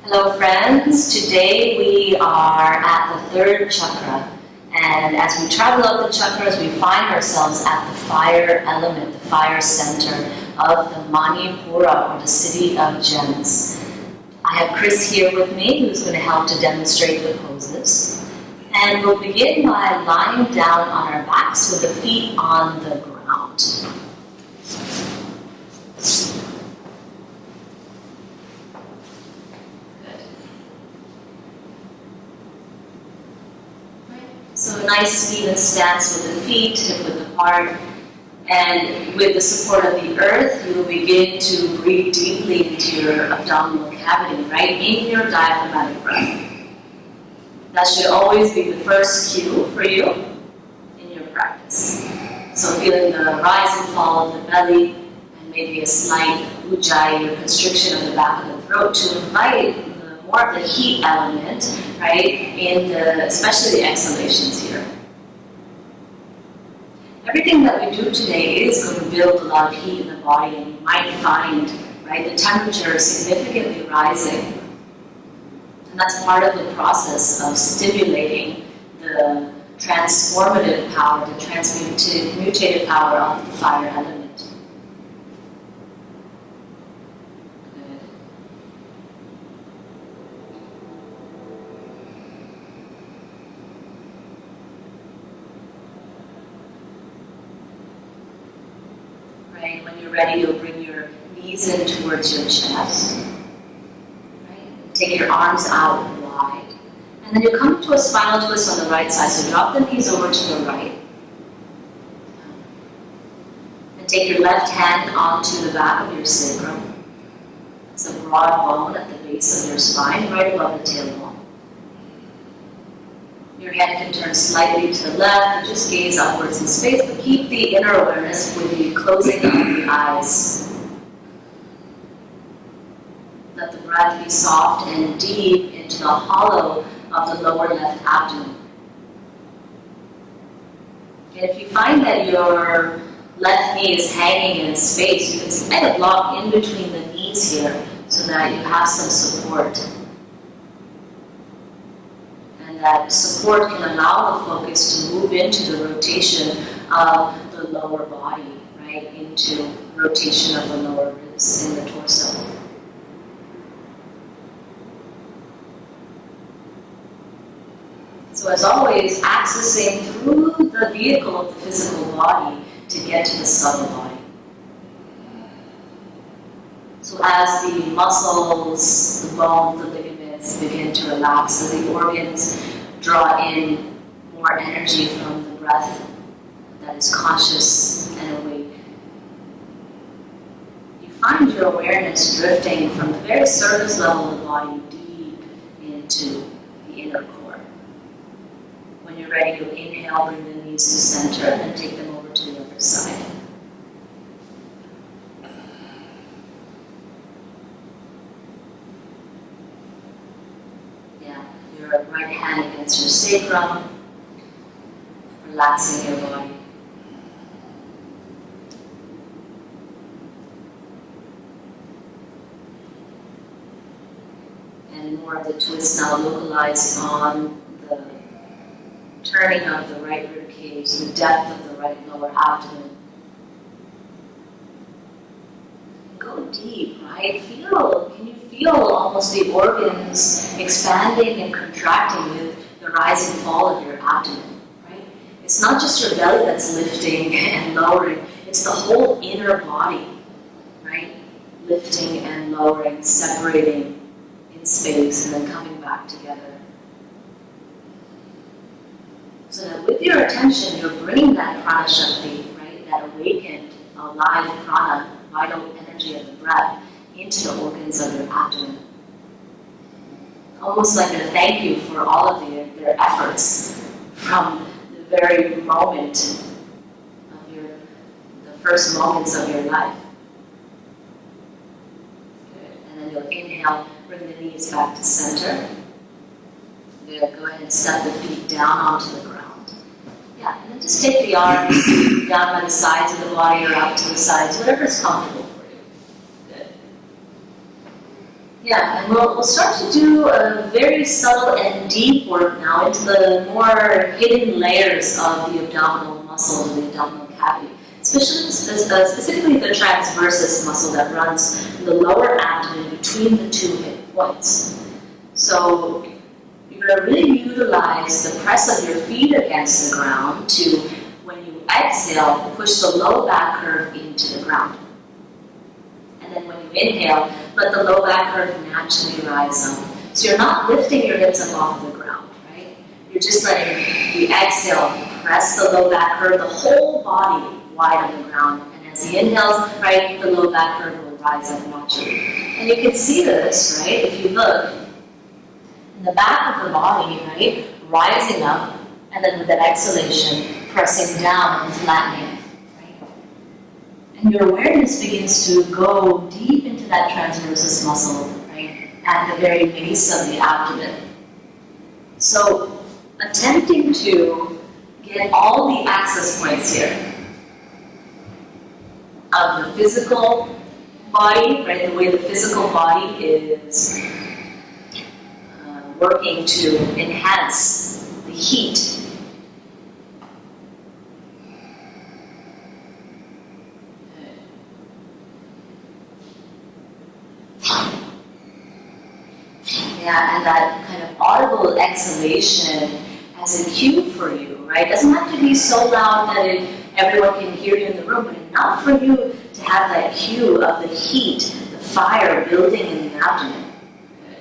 Hello friends, today we are at the third chakra, and as we travel up the chakras we find ourselves at the fire element, the fire center of the Manipura, or the city of gems. I have Chris here with me who's going to help to demonstrate the poses, and we'll begin by lying down on our backs with the feet on the ground. So a nice even stance with the feet, hip width apart, and with the support of the earth, you will begin to breathe deeply into your abdominal cavity, right in your diaphragmatic breath. That should always be the first cue for you in your practice. So feeling the rise and fall of the belly, and maybe a slight ujjayi or constriction of the back of the throat to invite more of the heat element, right, in especially the exhalations here. Everything that we do today is going to build a lot of heat in the body, and you might find, right, the temperature significantly rising. And that's part of the process of stimulating the transformative power, the transmutative power of the fire element. When you're ready, you'll bring your knees in towards your chest. Right? Take your arms out wide. And then you come to a spinal twist on the right side. So drop the knees over to the right. And take your left hand onto the back of your sacrum. It's a broad bone at the base of your spine, right above the tailbone. Your head can turn slightly to the left and just gaze upwards in space, but keep the inner awareness with the closing of the eyes. Let the breath be soft and deep into the hollow of the lower left abdomen. And if you find that your left knee is hanging in space, you can slide a block in between the knees here so that you have some support. That support can allow the focus to move into the rotation of the lower body, right, into rotation of the lower ribs in the torso. So as always, accessing through the vehicle of the physical body to get to the subtle body. So as the muscles, the bones, the ligaments begin to relax, as the organs draw in more energy from the breath that is conscious and awake, you find your awareness drifting from the very surface level of the body deep into the inner core. When you're ready, you'll inhale, bring the knees to center, and then take them over to the other side. Your right hand against your sacrum, relaxing your body. And more of the twist now localized on the turning of the right rib cage, the depth of the right lower abdomen. Go deep, right? Can you feel almost the organs expanding and contracting with the rise and fall of your abdomen, right? It's not just your belly that's lifting and lowering, it's the whole inner body, right? Lifting and lowering, separating in space, and then coming back together. So that with your attention, you're bringing that prana shakti, right? That awakened, alive prana, vital energy of the breath into the organs of your abdomen. Almost like a thank you for all of their efforts from the very moment of the first moments of your life. Good. And then you'll inhale, bring the knees back to center. Good. Go ahead and step the feet down onto the ground. Yeah, and then just take the arms down by the sides of the body or out to the sides, whatever is comfortable. Yeah, and we'll start to do a very subtle and deep work now into the more hidden layers of the abdominal muscle, the abdominal cavity. Specifically the transversus muscle that runs the lower abdomen between the two hip points. So you're going to really utilize the press of your feet against the ground to, when you exhale, push the low back curve into the ground. And then when you inhale, let the low back curve naturally rise up. So you're not lifting your hips up off the ground, right? You're just letting the exhale press the low back curve, the whole body wide on the ground. And as he inhales, right, the low back curve will rise up naturally. And you can see this, right? If you look, in the back of the body, right, rising up, and then with that exhalation, pressing down and flattening. And your awareness begins to go deep into that transversus muscle, right, at the very base of the abdomen. So, attempting to get all the access points here of the physical body, right, the way the physical body is working to enhance the heat. Yeah, and that kind of audible exhalation as a cue for you, right? It doesn't have to be so loud that everyone can hear you in the room, but enough for you to have that cue of the heat, the fire building in the abdomen. Good.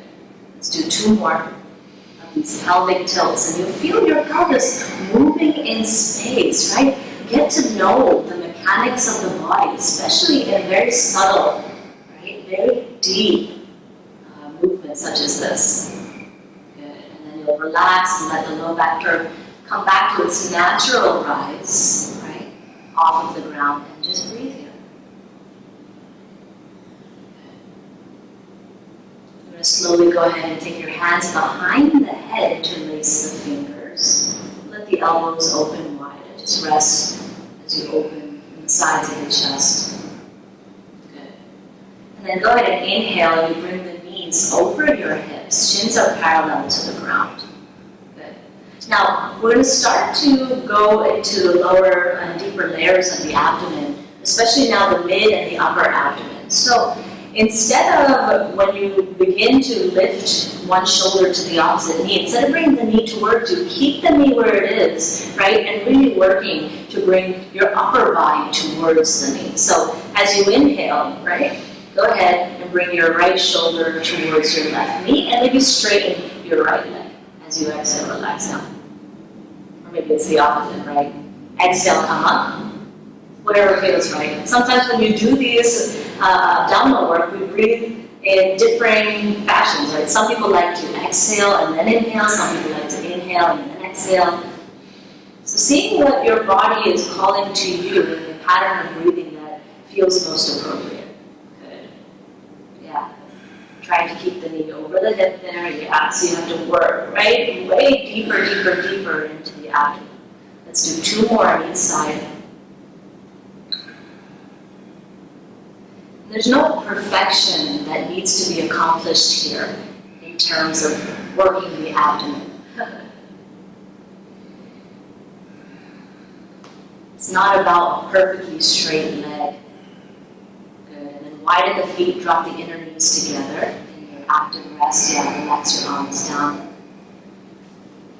Let's do 2 more of these pelvic tilts, and you'll feel your pelvis moving in space, right? Get to know the mechanics of the body, especially in very subtle, right? Very deep movement such as this. Good. And then you'll relax and let the low back curve come back to its natural rise, right, off of the ground, and just breathe here. Good. You're going to slowly go ahead and take your hands behind the head, interlace the fingers. Let the elbows open wide and just rest as you open the sides of the chest. Good. And then go ahead and inhale, and you bring the over your hips, shins are parallel to the ground. Good. Now, we're going to start to go into the lower and deeper layers of the abdomen, especially now the mid and the upper abdomen. So, instead of when you begin to lift one shoulder to the opposite knee, instead of bringing the knee towards you, keep the knee where it is, right, and really working to bring your upper body towards the knee. So, as you inhale, right, go ahead and bring your right shoulder towards your left knee, and maybe straighten your right leg as you exhale, relax down. Or maybe it's the opposite, right? Exhale, come up. Whatever feels right. Sometimes when you do these abdominal work, we breathe in differing fashions, right? Some people like to exhale and then inhale. Some people like to inhale and then exhale. So seeing what your body is calling to you in the pattern of breathing that feels most appropriate. Trying to keep the knee over the hip there, yeah, so you have to work, right? Way deeper into the abdomen. Let's do 2 more on each side. There's no perfection that needs to be accomplished here in terms of working the abdomen. It's not about a perfectly straight leg. Widen the feet, drop the inner knees together in your active rest. Yeah, relax your arms down.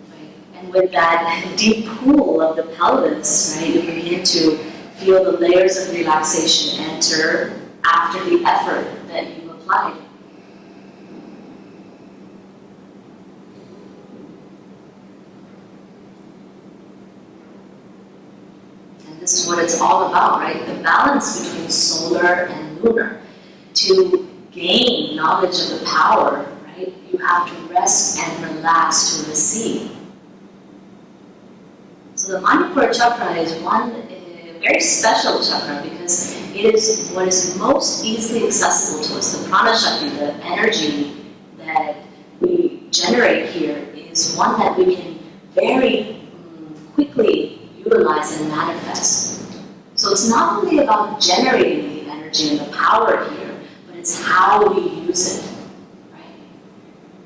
Right. And with that deep pool of the pelvis, right, you begin to feel the layers of relaxation enter after the effort that you've applied. And this is what it's all about, right? The balance between solar and lunar. To gain knowledge of the power, right, you have to rest and relax to receive. So the Manipura chakra is one very special chakra because it is what is most easily accessible to us. The prana shakti, the energy that we generate here, is one that we can very quickly utilize and manifest. So it's not only about generating the energy and the power here, but it's how we use it.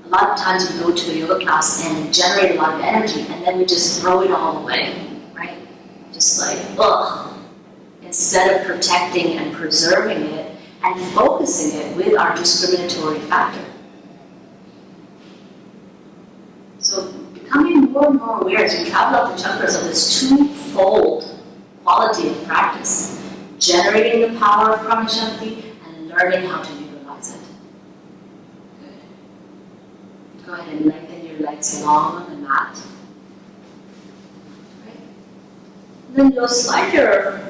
A lot of times we go to a yoga class and generate a lot of energy, and then we just throw it all away, right? Just like, ugh. Instead of protecting and preserving it and focusing it with our discriminatory factor. So becoming more and more aware as we travel up the chakras of this twofold quality of practice, generating the power of Prana Shakti and learning how to utilize it. Good. Go ahead and lengthen your legs long on the mat. Right. Then you'll slide your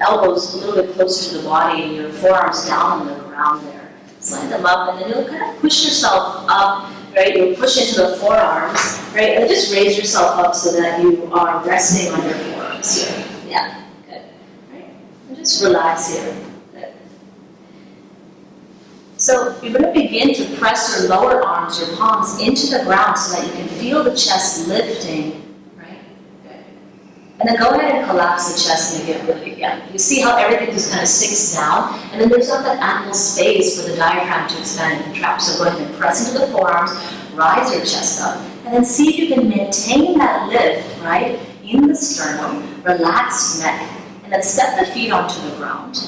elbows a little bit closer to the body and your forearms down on the ground there. Slide them up, and then you'll kind of push yourself up, right? You'll push into the forearms, right? And just raise yourself up so that you are resting on your forearms here. Yeah, good. Right? And just relax here. Good. So you're going to begin to press your lower arms, your palms into the ground so that you can feel the chest lifting. And then go ahead and collapse the chest and get really, you see how everything just kind of sinks down, and then there's not that ample space for the diaphragm to expand and contract. So go ahead and press into the forearms, rise your chest up, and then see if you can maintain that lift, right, in the sternum, relax neck, and then step the feet onto the ground,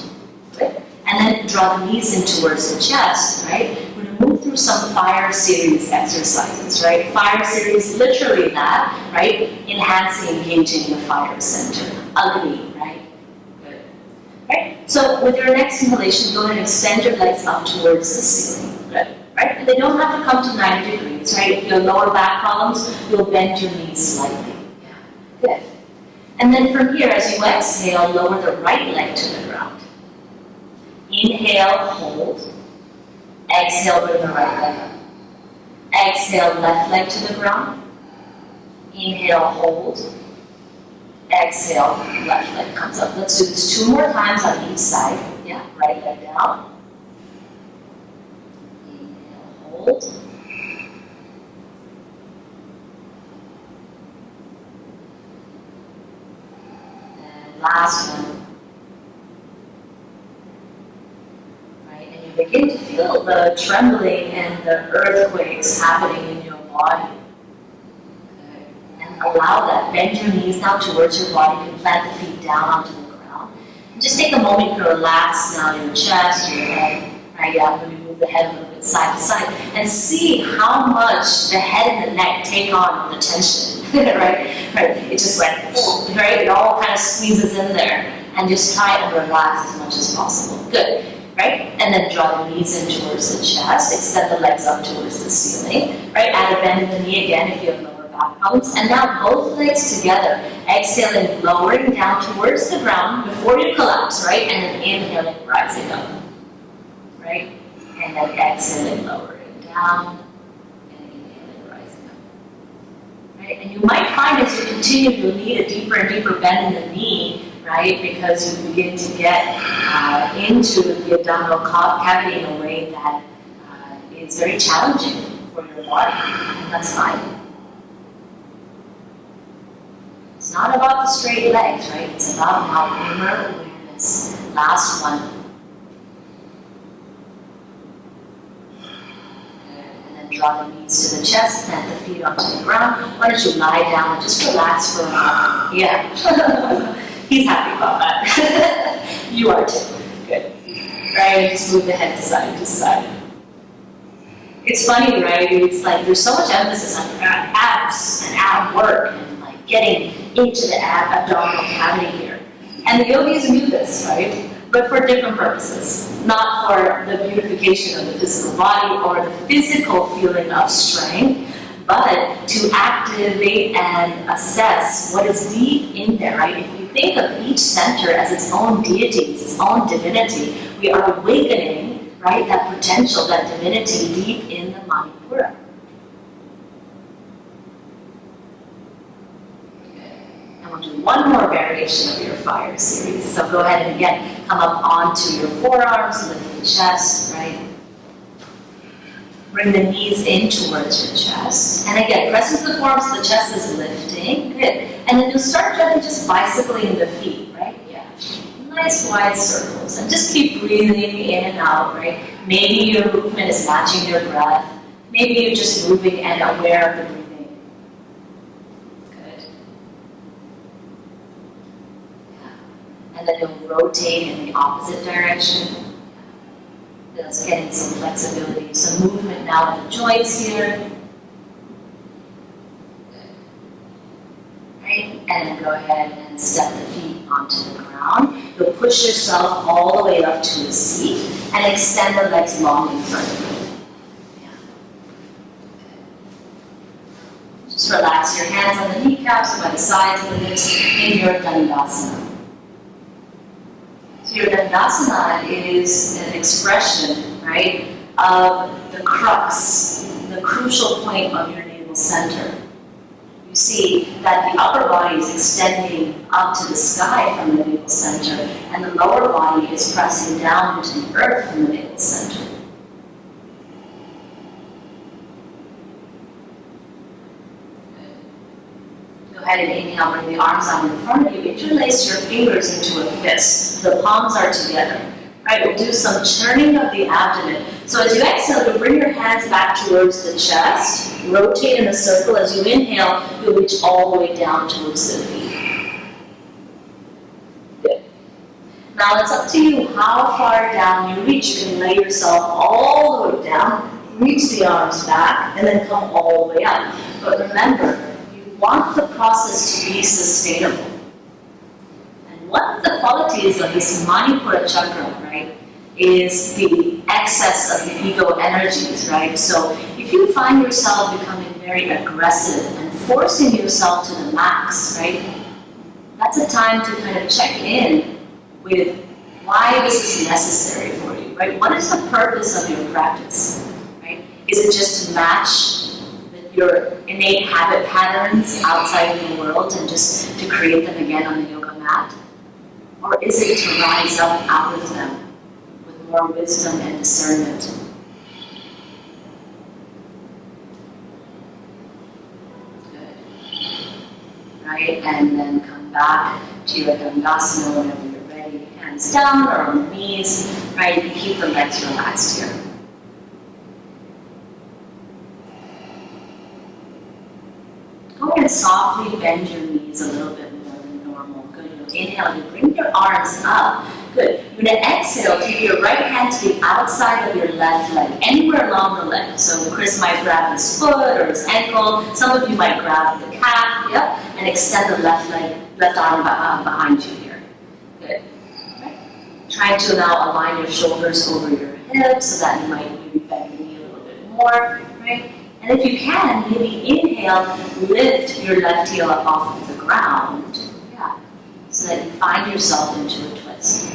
right? And then draw the knees in towards the chest, right? We're going to move through some fire series exercises, right? Fire series, literally that, right? Enhancing, engaging the fire center. Agni, right? Good. Right? So with your next inhalation, go ahead and extend your legs up towards the ceiling. Good. Right? And they don't have to come to 90 degrees, right? If you have lower back problems, you'll bend your knees slightly. Yeah. Good. And then from here, as you exhale, lower the right leg to the ground. Inhale, hold. Exhale, bring the right leg up. Exhale, left leg to the ground. Inhale, hold. Exhale, left leg comes up. Let's do this 2 more times on each side. Yeah, right leg down. Inhale, hold. And last one. Begin to feel the trembling and the earthquakes happening in your body. Okay. And allow that. Bend your knees now towards your body. You can plant the feet down onto the ground. And just take a moment to relax now your chest, your head. Right? Yeah, I'm going to move the head a little bit side to side. And see how much the head and the neck take on the tension. Right? It's just like, right? It all kind of squeezes in there. And just try and relax as much as possible. Good. Right? And then draw the knees in towards the chest, extend the legs up towards the ceiling, right? Add a bend in the knee again if you have lower back problems. And now both legs together, exhaling, lowering down towards the ground before you collapse, right? And then inhaling, rising up, right? And then exhaling, lowering down, and inhaling, rising up, right? And you might find as you continue, you'll need a deeper and deeper bend in the knee, right? Because you begin to get into the abdominal cavity in a way that is very challenging for your body, and that's fine. It's not about the straight legs, right? It's about our inner awareness. Last one. And then draw the knees to the chest, plant the feet onto the ground. Why don't you lie down and just relax for a moment? Yeah. He's happy about that. You are too. Good. Right? Just move the head side to side. It's funny, right? It's like there's so much emphasis on abs and ab work and like getting into the abdominal cavity here. And the yogis do this, right? But for different purposes. Not for the beautification of the physical body or the physical feeling of strength, but to activate and assess what is deep in there, right? If you think of each center as its own deity, its own divinity, we are awakening, right, that potential, that divinity deep in the Manipura. And we'll do one more variation of your fire series. So go ahead and again, come up onto your forearms, lift the chest, right? Bring the knees in towards your chest. And again, press into the forearms so the chest is lifting. Good. And then you'll start gently just bicycling the feet, right? Yeah. Nice wide circles. And just keep breathing in and out, right? Maybe your movement is matching your breath, Maybe you're just moving and aware of the breathing. Good. Yeah. And then you'll rotate in the opposite direction. That's getting some flexibility. Some movement now in the joints here. Right? And then go ahead and step the feet onto the ground. You'll push yourself all the way up to a seat and extend the legs long in front of you. Yeah. Okay. Just relax your hands on the kneecaps or by the sides of the hips in your Dandasana. So your Dandasana is an expression, right, of the crux, the crucial point of your navel center. You see that the upper body is extending up to the sky from the navel center, and the lower body is pressing down into the earth from the navel center. Go ahead and inhale, bring the arms out in front of you. Interlace your fingers into a fist. The palms are together. Right, we'll do some churning of the abdomen. So as you exhale, you'll bring your hands back towards the chest. Rotate in a circle. As you inhale, you'll reach all the way down towards the feet. Good. Now it's up to you how far down you reach. You can lay yourself all the way down, reach the arms back, and then come all the way up. But remember, you want the process to be sustainable. One of the qualities of this Manipura chakra, right, is the excess of the ego energies, right? So if you find yourself becoming very aggressive and forcing yourself to the max, right, that's a time to kind of check in with why this is necessary for you, right? What is the purpose of your practice, right? Is it just to match your innate habit patterns outside in the world and just to create them again on the yoga mat? Or is it to rise up out of them with more wisdom and discernment? Good. Right? And then come back to your Dandasana whenever you're ready. Hands down or on the knees. Right? You keep the legs relaxed here. Go ahead and softly bend your knees a little bit more than normal. Good. Inhale, you bring your arms up. Good. You're going to exhale, take your right hand to the outside of your left leg, anywhere along the leg. So Chris might grab his foot or his ankle. Some of you might grab the calf, yep, and extend the left leg, left arm behind you here. Good. Right. Try to now align your shoulders over your hips so that you might maybe bend the knee a little bit more, right? And if you can, maybe inhale, lift your left heel up off of the ground. Yeah. So that you find yourself into a twist.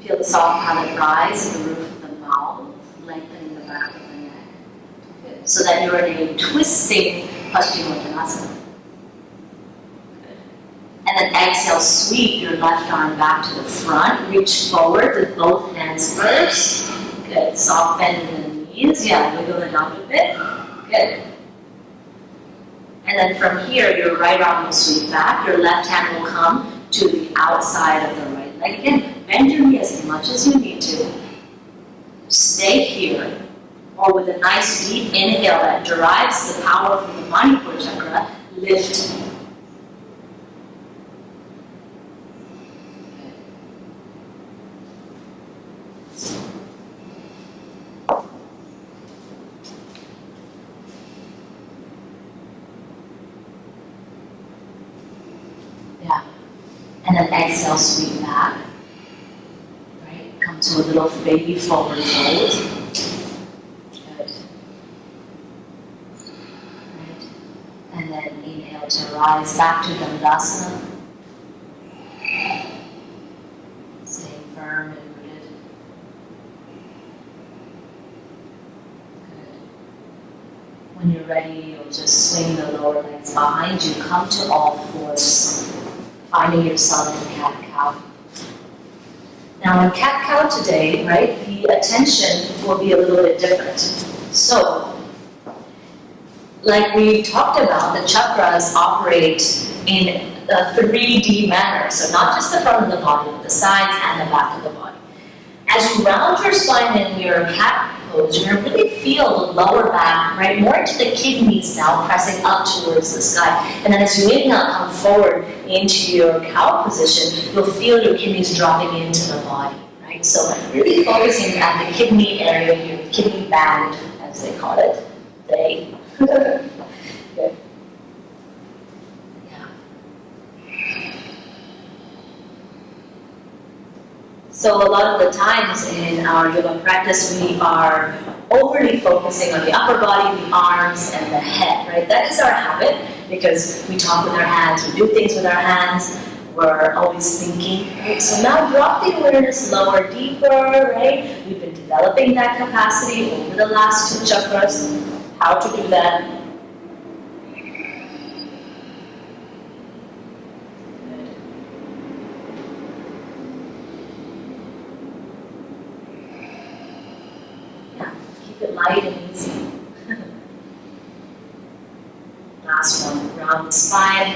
Feel the soft palate rise at the roof of the mouth, lengthening the back of the neck. Good. So that you're in a twisting Paschimottanasana. Good. And then exhale, sweep your left arm back to the front. Reach forward with both hands first. Good. Soft bend in the knees. Yeah, wiggle it up a bit. Good. And then from here, your right arm will sweep back. Your left hand will come to the outside of the right leg. Again, bend your knee as much as you need to. Stay here. Or with a nice deep inhale that derives the power from the Manipura chakra, lift. Yeah. And then exhale, sweep back. Right? Come to a little baby forward fold. Good. Right. And then inhale to rise back to Dandasana. Staying firm and rooted. Good. When you're ready, you'll just swing the lower legs behind you. Come to all fours. Finding yourself in cat-cow. Now in cat-cow today, right, the attention will be a little bit different. So, like we talked about, the chakras operate in a 3D manner. So not just the front of the body, but the sides and the back of the body. As you round your spine in your cat pose, you're going to really feel the lower back, right, more into the kidneys now, pressing up towards the sky. And then as you inhale, come forward into your cow position, you'll feel your kidneys dropping into the body, right? So really focusing at the kidney area here, the kidney band, as they call it. Good. Yeah. So a lot of the times in our yoga practice, we are overly focusing on the upper body, the arms, and the head, right? That is our habit because we talk with our hands, we do things with our hands, we're always thinking, right? So now drop the awareness lower, deeper, right? We've been developing that capacity over the last 2 chakras. How to do that? Light and easy. Last one, round the spine,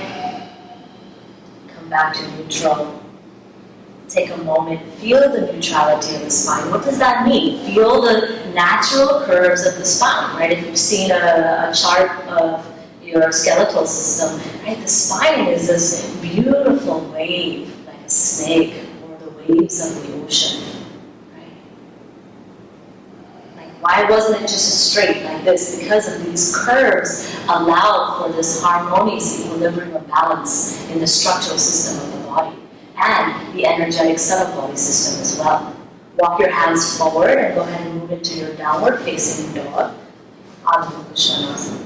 come back to neutral. Take a moment, feel the neutrality of the spine. What does that mean? Feel the natural curves of the spine, right? If you've seen a chart of your skeletal system, right? The spine is this beautiful wave, like a snake, or the waves of the ocean. Why wasn't it just straight like this? Because of these curves allow for this harmonious equilibrium of balance in the structural system of the body and the energetic sub-body system as well. Walk your hands forward and go ahead and move into your downward facing dog. Adho Svanasana.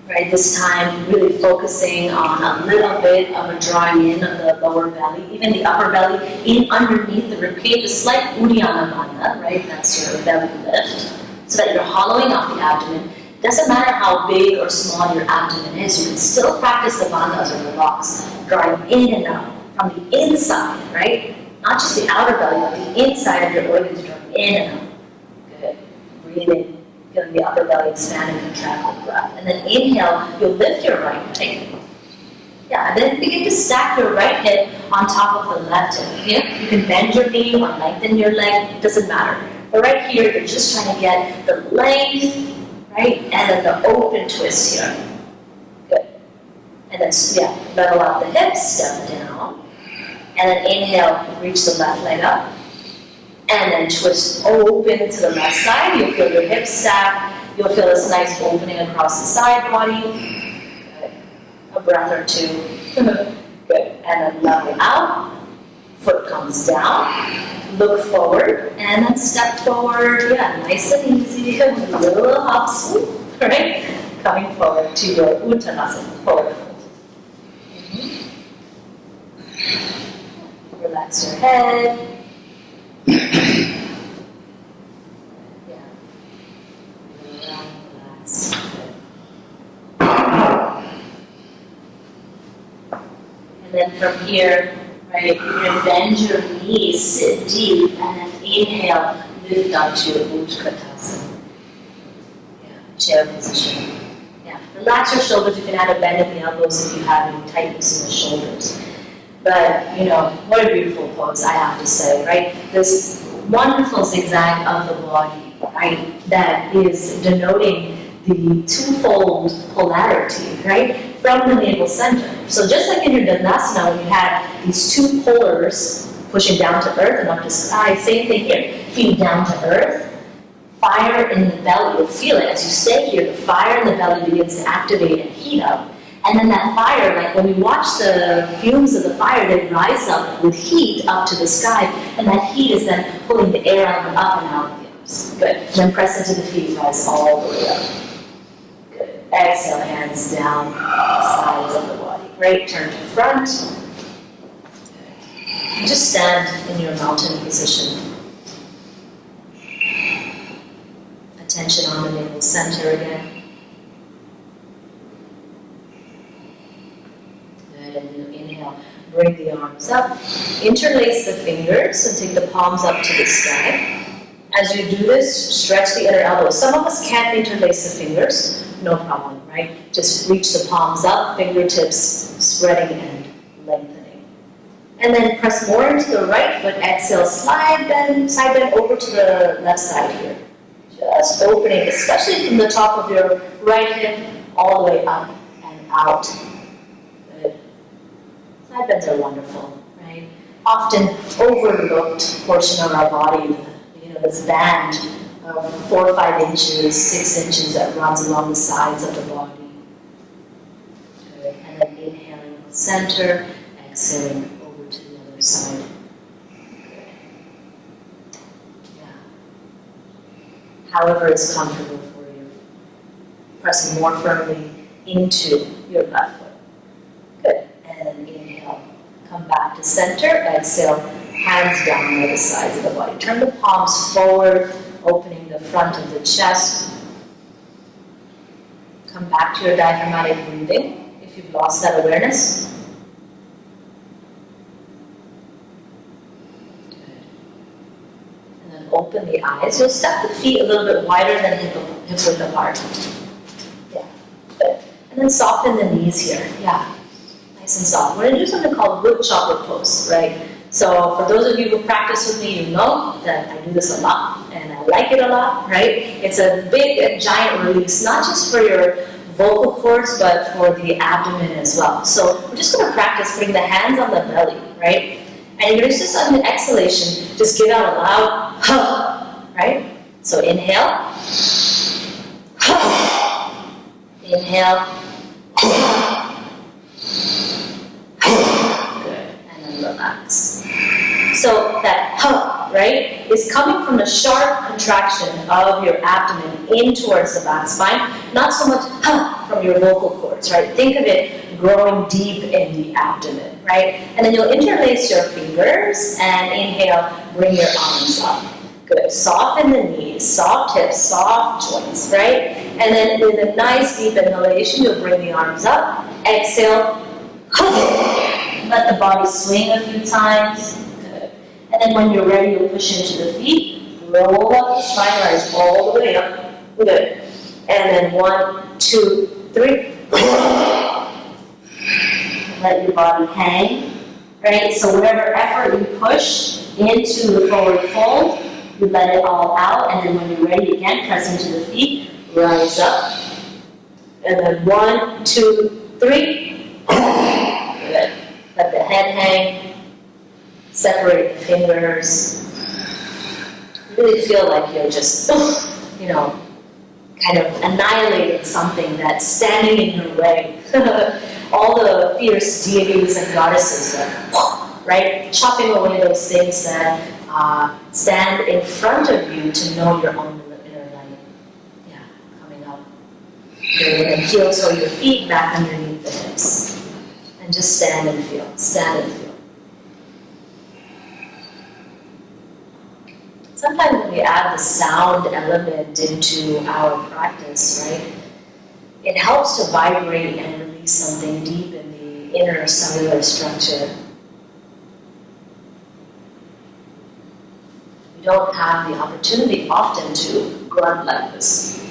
Right, this time really focusing on a little bit of a drawing in of the lower belly, even the upper belly, in underneath the ribcage, a slight Uddiyana Bandha, right? That's your belly lift, so that you're hollowing out the abdomen. Doesn't matter how big or small your abdomen is, you can still practice the bandhas or the locks, drawing in and out from the inside, right? Not just the outer belly, but the inside of your organs, drawing in and out. Good. Breathe in. Feeling the upper belly expand and contract with breath. And then inhale, you'll lift your right leg. Yeah, and then begin to stack your right hip on top of the left hip. Yeah? You can bend your knee or lengthen your leg, it doesn't matter. But right here, you're just trying to get the length, right? And then the open twist here. Good. And then, yeah, level out the hips, step down. And then inhale, reach the left leg up. And then twist open to the left side. You'll feel your hips stack. You'll feel this nice opening across the side body. Good. A breath or two. Good. And then level out. Foot comes down. Look forward. And then step forward. Yeah, nice and easy. A little hop swoop. Right? Coming forward to your Uttanasana. Forward fold. Relax your head. And then from here, right, you're going to bend your knees, sit deep, and then inhale, lift up to your Utkatasana. Yeah, chair position. Yeah, relax your shoulders. You can add a bend in the elbows if you have any tightness in the shoulders. But, you know, what a beautiful pose, I have to say, right? This wonderful zigzag of the body, right, that is denoting the twofold polarity, right, from the navel center. So just like in your Dandasana, when you had these two polars pushing down to earth and up to sky, same thing here. Feet down to earth, fire in the belly. You'll feel it as you stay here. The fire in the belly begins to activate and heat up. And then that fire, like when we watch the fumes of the fire, they rise up with heat up to the sky, and that heat is then pulling the air out and up and out of the arms. Good. And then press into the feet, rise all the way up. Good. Exhale, hands down, sides of the body. Great. Turn to front. And just stand in your mountain position. Attention on the navel center again. And you inhale, bring the arms up, interlace the fingers and take the palms up to the sky. As you do this, stretch the inner elbows. Some of us can't interlace the fingers, no problem, right? Just reach the palms up, fingertips spreading and lengthening. And then press more into the right foot. Exhale, side bend over to the left side here. Just opening, especially from the top of your right hip all the way up and out. Good. Side bends are wonderful, right? Often overlooked portion of our body, this band of 4 or 5 inches, 6 inches that runs along the sides of the body. Good. And then inhaling center, exhaling over to the other side. Good. Yeah. However is comfortable for you. Pressing more firmly into your left foot. Good. And then inhale. Come back to center. Exhale. Hands down by the sides of the body. Turn the palms forward, opening the front of the chest. Come back to your diaphragmatic breathing if you've lost that awareness. Good. And then open the eyes. You'll step the feet a little bit wider than hip width apart. Yeah. Good. And then soften the knees here. Yeah. Nice and soft. We're going to do something called wood chopper pose, right? So for those of you who practice with me, you know that I do this a lot, and I like it a lot, right? It's a big, giant release, not just for your vocal cords, but for the abdomen as well. So we're just going to practice putting the hands on the belly, right? And you're going to just on the exhalation, just give out a loud, huh, right? So inhale, inhale, good, and then relax. So that huh, right, is coming from the sharp contraction of your abdomen in towards the back spine, not so much huh from your vocal cords, right? Think of it growing deep in the abdomen, right? And then you'll interlace your fingers and inhale, bring your arms up. Good. Soften the knees, soft hips, soft joints, right? And then with a nice deep inhalation, you'll bring the arms up. Exhale. Let the body swing a few times. Good. And then when you're ready, you'll push into the feet. Roll up the spine, rise all the way up. Good. And then 1, 2, 3. Let your body hang. Right? So whatever effort you push into the forward fold, you let it all out. And then when you're ready again, press into the feet. Rise up. And then 1, 2, 3. Good. Let the head hang. Separate the fingers. Really feel like you're just, kind of annihilating something that's standing in your way. All the fierce deities and goddesses that, right? Chopping away those things that stand in front of you to know your own inner light. Yeah, coming up. Good. And heel toe your feet back underneath the hips. And just stand and feel. Stand and feel. Sometimes when we add the sound element into our practice, right, it helps to vibrate and release something deep in the inner cellular structure. We don't have the opportunity often to grunt like this.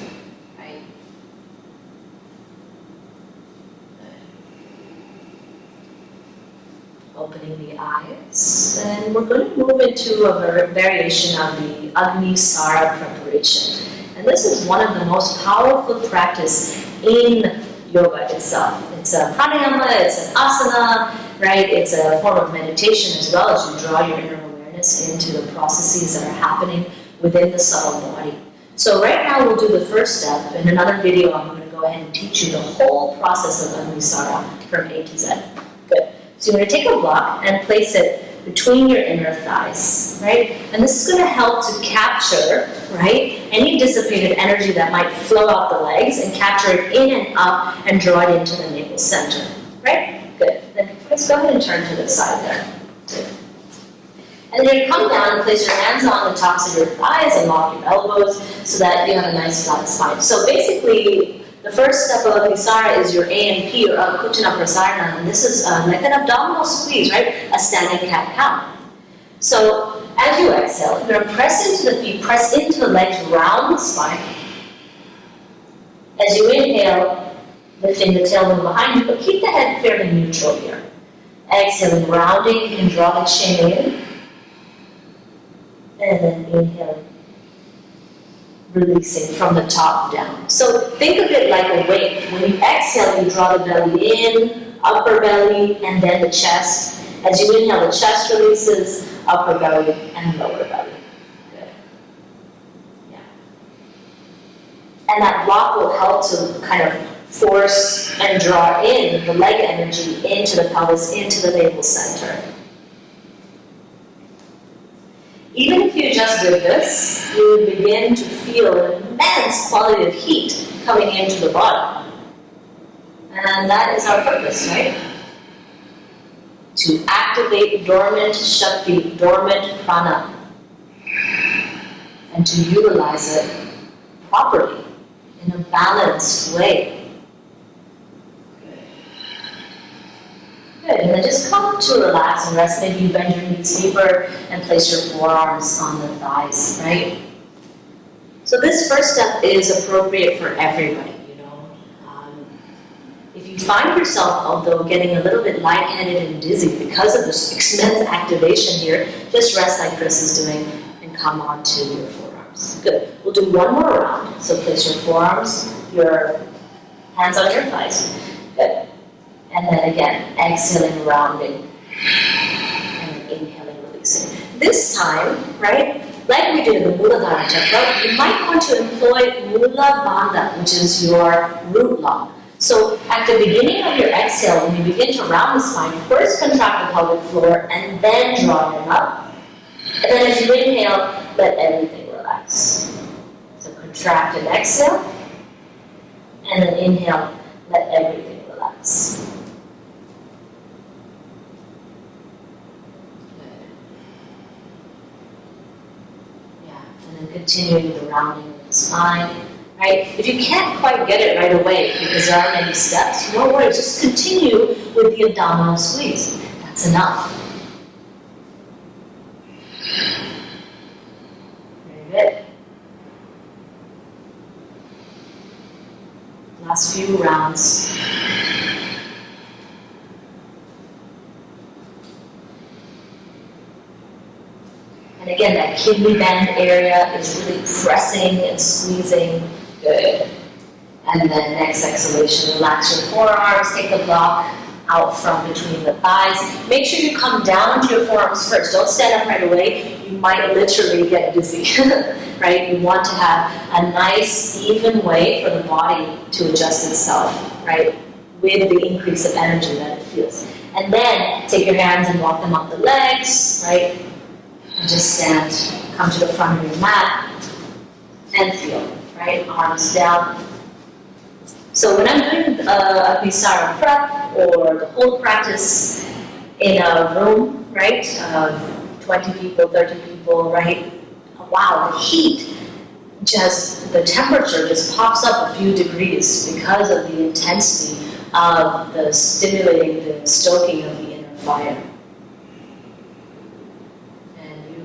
Opening the eyes, and we're going to move into a variation of the Agni-Sara preparation. And this is one of the most powerful practice in yoga itself. It's a pranayama, it's an asana, right? It's a form of meditation as well as you draw your inner awareness into the processes that are happening within the subtle body. So right now we'll do the first step. In another video, I'm going to go ahead and teach you the whole process of Agni-Sara from A to Z. Good. So you're going to take a block and place it between your inner thighs, right? And this is going to help to capture, right, any dissipated energy that might flow out the legs and capture it in and up and draw it into the navel center, right? Good. Then let's go ahead and turn to the side there. Good. And then you come down and place your hands on the tops of your thighs and lock your elbows so that you have a nice flat spine. So basically, the first step of Agni-Sara is your ANP, or Utthana Prasarana, and this is like an abdominal squeeze, right? A standing cat-cow. So as you exhale, you're going to press into the feet, press into the legs, round the spine. As you inhale, lifting the tailbone behind you, but keep the head fairly neutral here. Exhaling, rounding, and draw the chin in. And then inhale, releasing from the top down. So think of it like a wave. When you exhale, you draw the belly in, upper belly, and then the chest. As you inhale, the chest releases, upper belly, and lower belly. Good. Yeah. And that block will help to kind of force and draw in the leg energy into the pelvis, into the navel center. Even if you just did this, you would begin to feel an immense quality of heat coming into the body. And that is our purpose, right? To activate dormant Shakti, dormant prana, and to utilize it properly, in a balanced way. Good, and then just come to relax and rest. Maybe you bend your knees deeper and place your forearms on the thighs, right? So this first step is appropriate for everybody, you know. If you find yourself, although getting a little bit lightheaded and dizzy because of this immense activation here, just rest like Chris is doing and come onto your forearms. Good. We'll do one more round. So place your forearms, your hands on your thighs. Good. And then again, exhaling, rounding, and inhaling, releasing. This time, right, like we did in the Muladhara Chakra, you might want to employ Mula Bandha, which is your root lock. So at the beginning of your exhale, when you begin to round the spine, first contract the pelvic floor and then draw it up. And then as you inhale, let everything relax. So contract and exhale, and then inhale, let everything relax. And then continuing the rounding of the spine, right? If you can't quite get it right away because there are many steps, no worries, just continue with the abdominal squeeze. That's enough. Very good. Last few rounds. And again, that kidney bend area is really pressing and squeezing. Good. And then next exhalation, relax your forearms, take the block out from between the thighs. Make sure you come down to your forearms first. Don't stand up right away. You might literally get dizzy, right? You want to have a nice, even way for the body to adjust itself, right? With the increase of energy that it feels. And then take your hands and walk them up the legs, right? And just stand, come to the front of your mat, and feel, right? Arms down. So when I'm doing Agnisara prep or the whole practice in a room, right, of 20 people, 30 people, right? Wow, the heat, the temperature just pops up a few degrees because of the intensity of the stoking of the inner fire.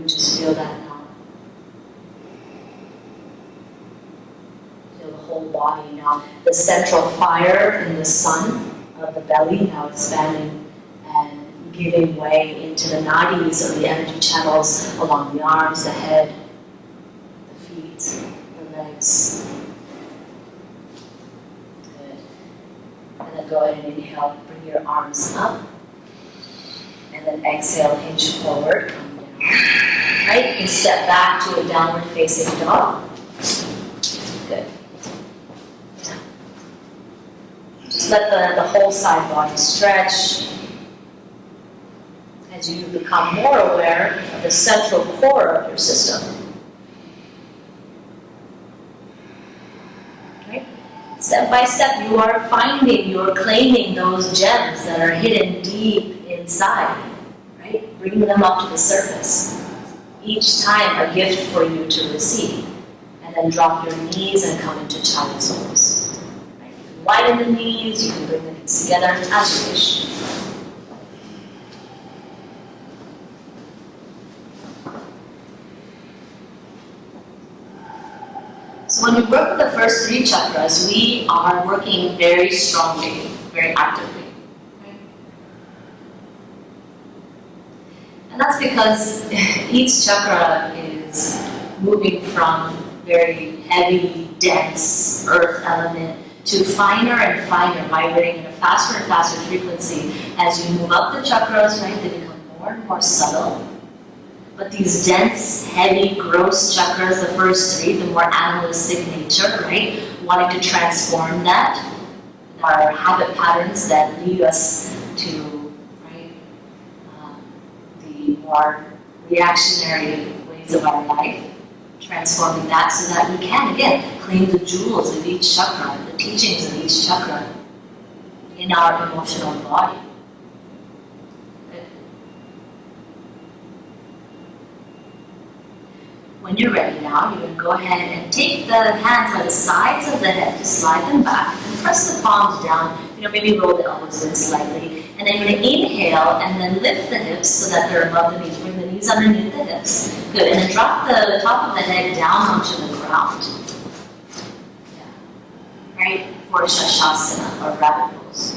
Just feel that now. Feel the whole body now. The central fire in the sun of the belly now expanding and giving way into the nadis of the energy channels along the arms, the head, the feet, the legs. Good. And then go ahead and inhale. Bring your arms up. And then exhale, hinge forward. Right? You can step back to a downward facing dog. Good. Just let the whole side body stretch. As you become more aware of the central core of your system. Right? Step by step, you are claiming those gems that are hidden deep inside. Right? Bring them up to the surface. Each time a gift for you to receive. And then drop your knees and come into child's pose. Right? You can widen the knees, you can bring the knees together as you wish. So when we work with the first three chakras, we are working very strongly, very actively. And that's because each chakra is moving from very heavy, dense earth element to finer and finer, vibrating at a faster and faster frequency. As you move up the chakras, right, they become more and more subtle. But these dense, heavy, gross chakras, the first three, the more animalistic nature, right, wanting to transform that, our habit patterns that lead us to, right, the more reactionary ways of our life, transforming that so that we can, again, claim the jewels of each chakra, the teachings of each chakra in our emotional body. When you're ready now, you're going to go ahead and take the hands by the sides of the head, just slide them back, and press the palms down, maybe roll the elbows in slightly, and then you're going to inhale and then lift the hips so that they're above the knees. Bring the knees underneath the hips. Good, and then drop the top of the head down onto the ground. Yeah. Right? For Shashasana, or rabbit pose.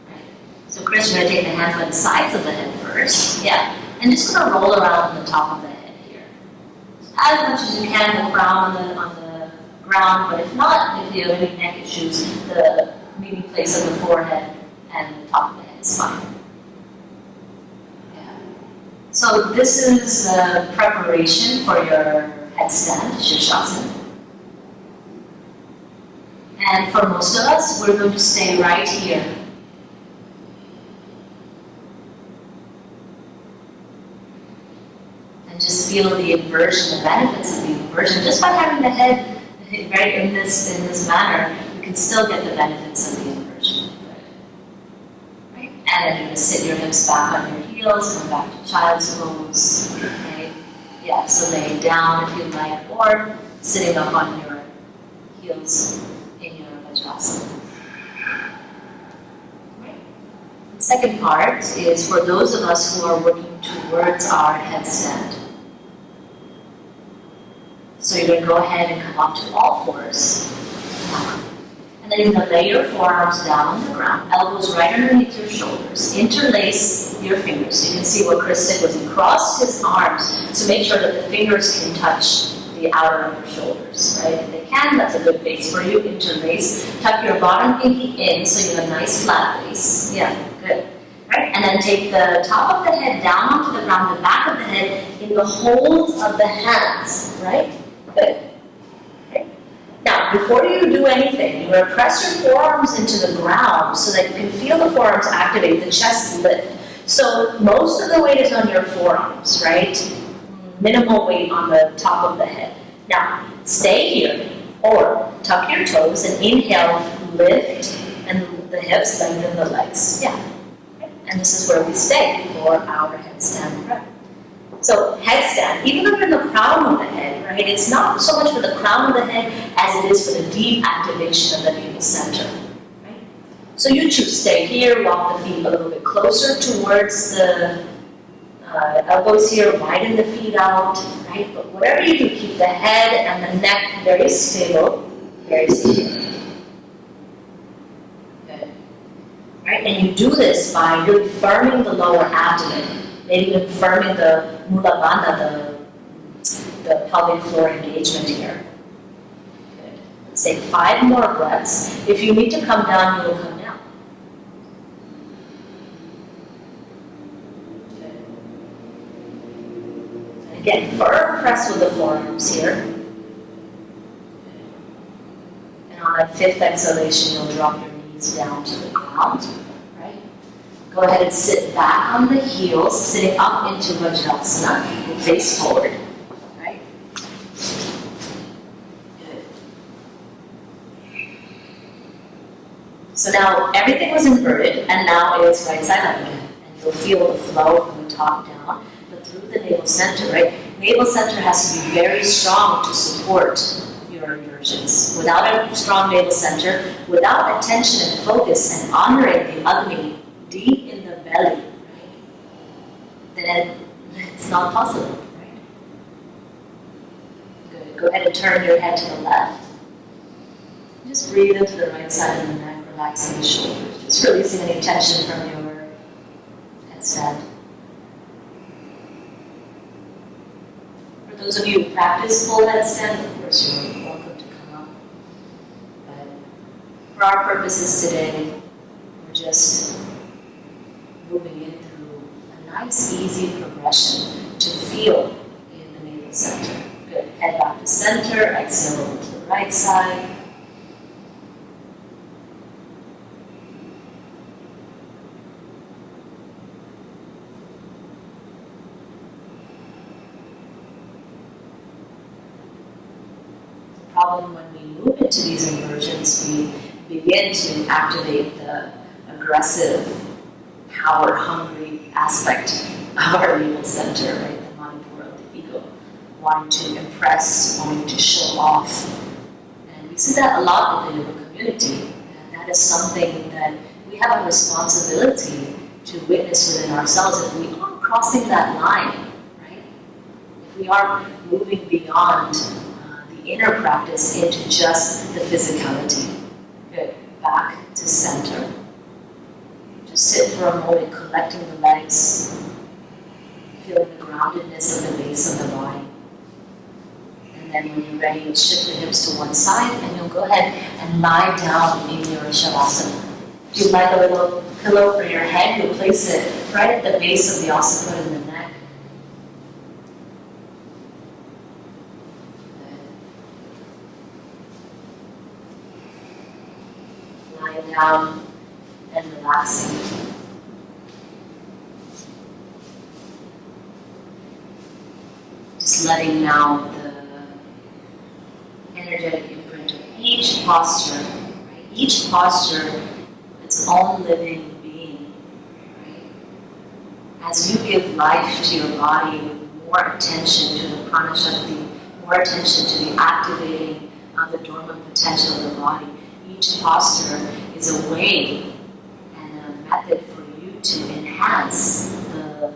Right? So Chris, you're going to take the hands by the sides of the head first. Yeah. And just going to roll around on the top of the head. As much as you can, the crown on the ground, but if not, if you have any neck issues, the meeting place of the forehead and the top of the head is fine. Yeah. So this is a preparation for your headstand, Shirshasana. And for most of us, we're going to stay right here. Just feel the inversion, the benefits of the inversion. Just by having the head right in this manner, you can still get the benefits of the inversion. Right? And then you're going to sit your hips back on your heels, come back to child's pose. Right? Yeah, so laying down if you like, or sitting up on your heels in your Vajrasana. Right? The second part is for those of us who are working towards our headstand. So you're going to go ahead and come up to all fours. And then you're going to lay your forearms down on the ground, elbows right underneath your shoulders. Interlace your fingers. You can see what Chris did was he crossed his arms. So make sure that the fingers can touch the outer of your shoulders, right? If they can, that's a good base for you. Interlace. Tuck your bottom pinky in so you have a nice flat base. Yeah, good. Right? And then take the top of the head down onto the ground, the back of the head in the hold of the hands, right? Good. Okay. Now, before you do anything, you're going to press your forearms into the ground so that you can feel the forearms activate, the chest lift. So most of the weight is on your forearms, right? Minimal weight on the top of the head. Now, stay here or tuck your toes and inhale, lift, and the hips, lengthen the legs. Yeah. Okay. And this is where we stay for our headstand prep. So headstand, even though you're in the crown of the head, right, it's not so much for the crown of the head as it is for the deep activation of the navel center. Right? So you choose, stay here, walk the feet a little bit closer towards the elbows here, widen the feet out, right? But whatever you do, keep the head and the neck very stable, very secure. Good. Right? And you do this by really firming the lower abdomen. Maybe even firming the mula bandha, the pelvic floor engagement here. Good. Let's take 5 more breaths. If you need to come down, you will come down. Good. And again, firm press with the forearms here. And on that 5th exhalation, you'll drop your knees down to the ground. Go ahead and sit back on the heels, sitting up into Vajrasana, and face forward. Right? Good. So now everything was inverted, and now it's right side up again. And you'll feel the flow from the top down, but through the navel center, right? Navel center has to be very strong to support your inversions. Without a strong navel center, without attention and focus and honoring the Agni deep in the belly, right, then it's not possible, right? Good. Go ahead and turn your head to the left. Just breathe into the right side of the neck, relaxing the shoulders. Just releasing any tension from your headstand. those of you who practice full headstand, of course, you're welcome to come up. But for our purposes today, we're just moving in through a nice, easy progression to feel in the navel center. Good. Head back to center, exhale over to the right side. Problem when we move into these inversions, we begin to activate the aggressive, power-hungry aspect of our navel center, right? The Manipura of the ego, wanting to impress, wanting to show off. And we see that a lot in the yoga community, and that is something that we have a responsibility to witness within ourselves if we are crossing that line, right? If we are moving beyond inner practice into just the physicality. Good. Back to center. Just sit for a moment, collecting the legs, feeling the groundedness of the base of the body. And then when you're ready, shift the hips to one side, and you'll go ahead and lie down in your shavasana. If you'd like a little pillow for your head, you'll place it right at the base of the occiput in the neck. Lying down and relaxing. Just letting now the energetic imprint of each posture, right? Each posture, its own living being, right? As you give life to your body with more attention to the prana shakti, more attention to the activating of the dormant potential of the body, each posture is a way and a method for you to enhance the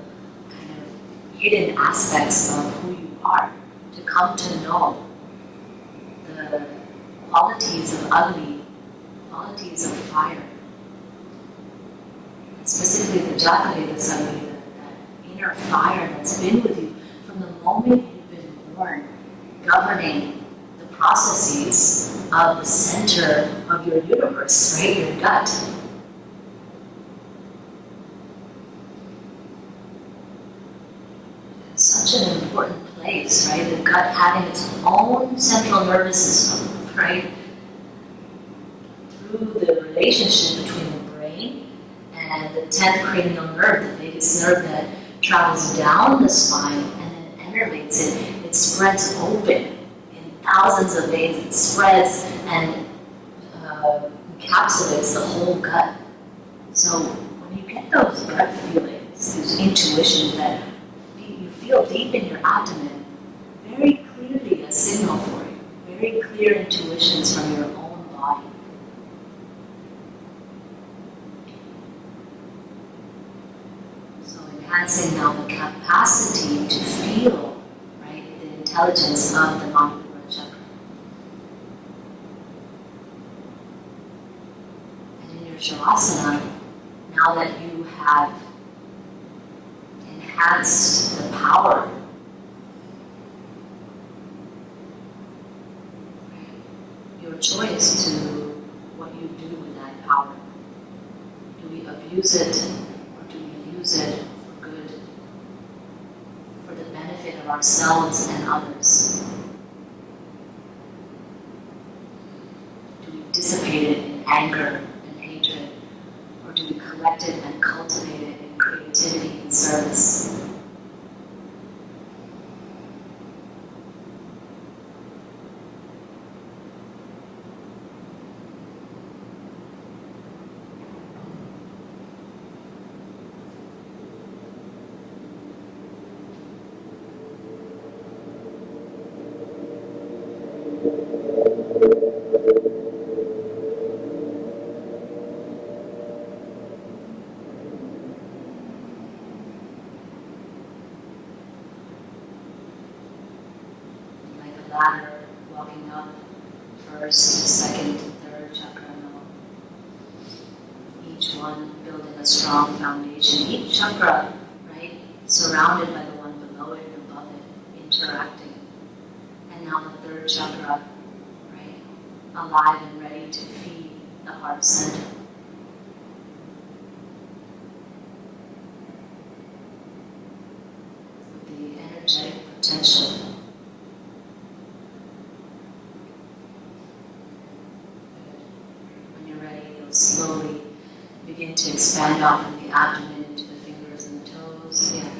kind of hidden aspects of who you are, to come to know the qualities of Agni, qualities of fire, and specifically the Jataveda Agni, that inner fire that's been with you from the moment you've been born, governing the processes of the center of your universe, right? Your gut. It's such an important place, right? The gut having its own central nervous system, right? Through the relationship between the brain and the 10th cranial nerve, the biggest nerve that travels down the spine and then innervates it, it spreads open. Thousands of veins, it spreads and encapsulates the whole gut. So when you get those gut feelings, those intuitions that you feel deep in your abdomen, very clearly a signal for you, very clear intuitions from your own body. So enhancing now the capacity to feel, right, the intelligence of the mind. Shavasana, now that you have enhanced the power, your choice to what you do with that power. Do we abuse it or do we use it for good, for the benefit of ourselves and others? Do we dissipate it in anger? Do we collect it and cultivate it in creativity and service? Ladder, walking up first, second, third chakra level. Each one building a strong foundation. Each chakra, right, surrounded by the one below it and above it, interacting. now the third chakra, right? Alive and ready to feed the heart center. The energetic potential. When you're ready, you'll slowly begin to expand out from the abdomen into the fingers and the toes. Yeah.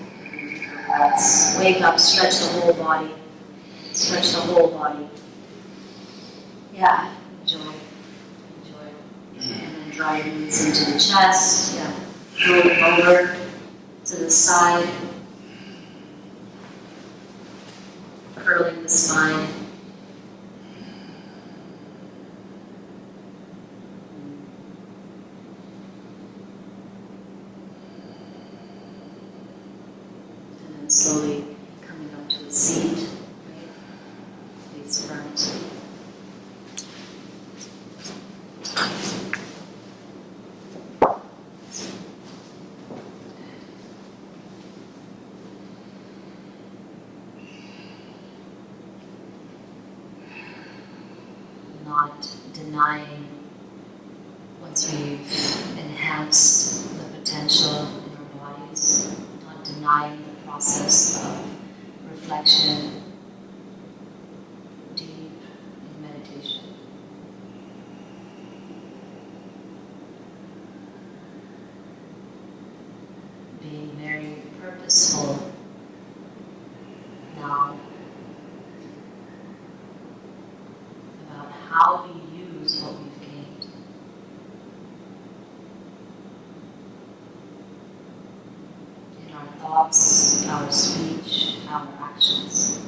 Breaths. Wake up, stretch the whole body. Stretch the whole body. Yeah, enjoy. And then draw your knees into the chest. Yeah. Roll it over to the side. Curling the spine. And then slowly coming up to a seat. Right? Face front. Not denying, once we've enhanced the potential in our bodies, not denying the process of reflection, deep in meditation. Being very purposeful now about how we use what we've gained. In our thoughts, our speech, our actions.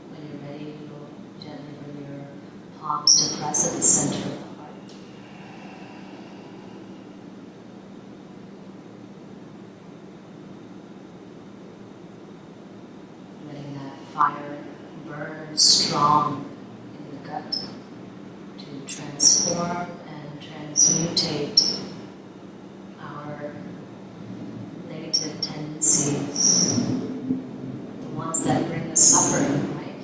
When you're ready, you'll gently bring your palms to press at the center of the heart. Letting that fire burn strong in the gut to transform and transmutate our negative tendencies, the ones that bring us suffering, right?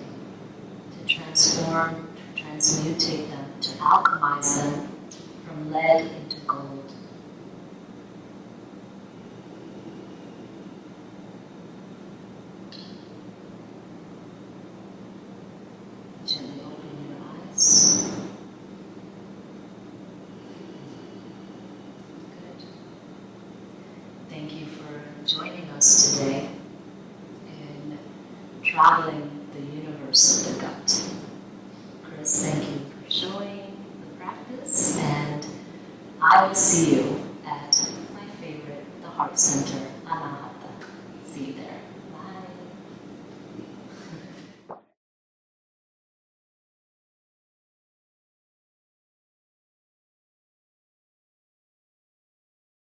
To transform, to transmutate them, to alchemize them from lead into gold. Gently open your eyes. Good. Thank you for joining us today in traveling the universe of the gut. Chris, thank you for showing the practice, and I will see you